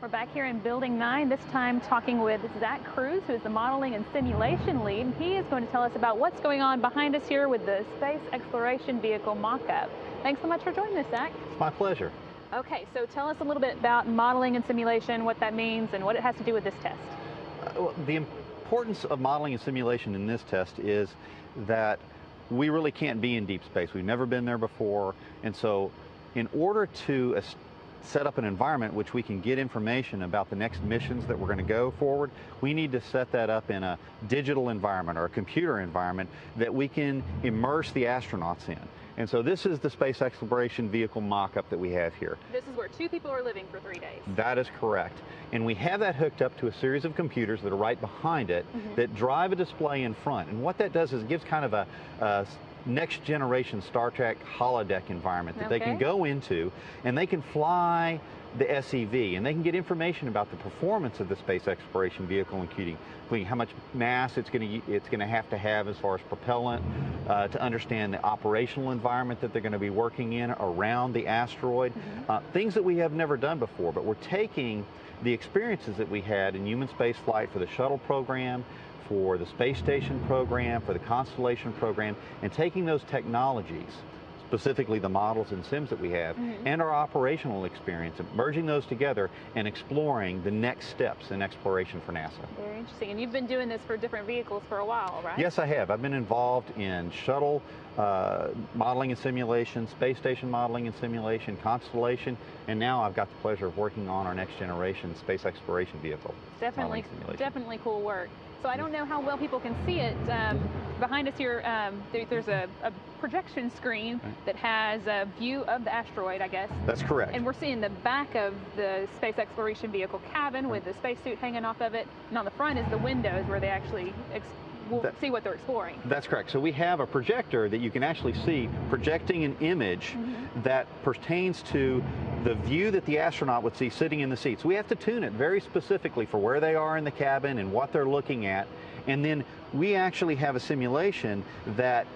We're back here in Building 9, this time talking with Zack Crues, who is the modeling and simulation lead. He is going to tell us about what's going on behind us here with the space exploration vehicle Mockup. Thanks so much for joining us, Zack. It's my pleasure. Okay, so tell us a little bit about modeling and simulation, what that means, and what it has to do with this test. Well, the importance of modeling and simulation in this test is that we really can't be in deep space. We've never been there before, and so in order to set up an environment which we can get information about the next missions that we're going to go forward, we need to set that up in a digital environment or a computer environment that we can immerse the astronauts in. And so this is the space exploration vehicle mock-up that we have here. This is where 2 people are living for 3 days. That is correct. And we have that hooked up to a series of computers that are right behind it that drive a display in front. And what that does is it gives kind of a next generation Star Trek holodeck environment that they can go into, and they can fly the SEV, and they can get information about the performance of the space exploration vehicle, including how much mass it's going to have as far as propellant, to understand the operational environment that they're going to be working in around the asteroid, things that we have never done before. But we're taking the experiences that we had in human space flight for the shuttle program, for the space station program, for the Constellation program, and taking those technologies, specifically the models and sims that we have, and our operational experience, and merging those together and exploring the next steps in exploration for NASA. Very interesting. And you've been doing this for different vehicles for a while, right? Yes, I have. I've been involved in shuttle modeling and simulation, space station modeling and simulation, Constellation, and now I've got the pleasure of working on our next generation space exploration vehicle. Definitely cool work. So I don't know how well people can see it. Behind us here, there's a projection screen that has a view of the asteroid, I guess. That's correct. And we're seeing the back of the space exploration vehicle cabin with the spacesuit hanging off of it. And on the front is the windows where they actually see what they're exploring. That's correct. So we have a projector that you can actually see projecting an image that pertains to the view that the astronaut would see sitting in the seats. We have to tune it very specifically for where they are in the cabin and what they're looking at. And then we actually have a simulation that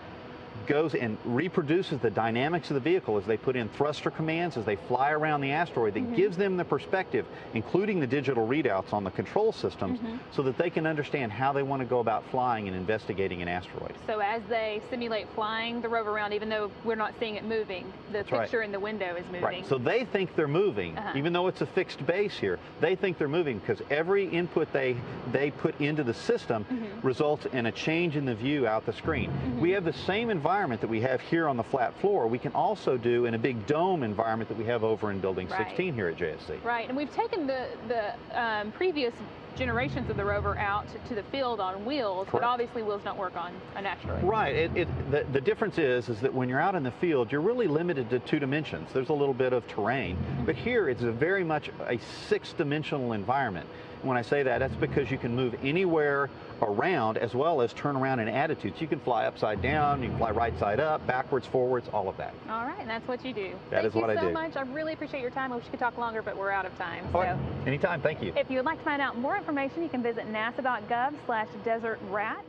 goes and reproduces the dynamics of the vehicle as they put in thruster commands, as they fly around the asteroid, that gives them the perspective, including the digital readouts on the control systems, so that they can understand how they want to go about flying and investigating an asteroid. So as they simulate flying the rover around, even though we're not seeing it moving, the picture in the window is moving. Right. So they think they're moving, even though it's a fixed base here. They think they're moving because every input they put into the system results in a change in the view out the screen. We have the same environment that we have here on the flat floor, we can also do in a big dome environment that we have over in Building 16 here at JSC. Right, and we've taken the previous generations of the rover out to the field on wheels, but obviously wheels don't work on an asteroid. Right, the difference is that when you're out in the field, you're really limited to 2 dimensions. There's a little bit of terrain, but here it's very much a 6-dimensional environment. And when I say that, that's because you can move anywhere around as well as turn around in attitudes. You can fly upside down, you can fly right side up, backwards, forwards, all of that. All right, and that's what you do. That is what I do. Thank you so much. I really appreciate your time. I wish we could talk longer, but we're out of time. So, anytime, thank you. If you would like to find out more information, you can visit nasa.gov/desertrat.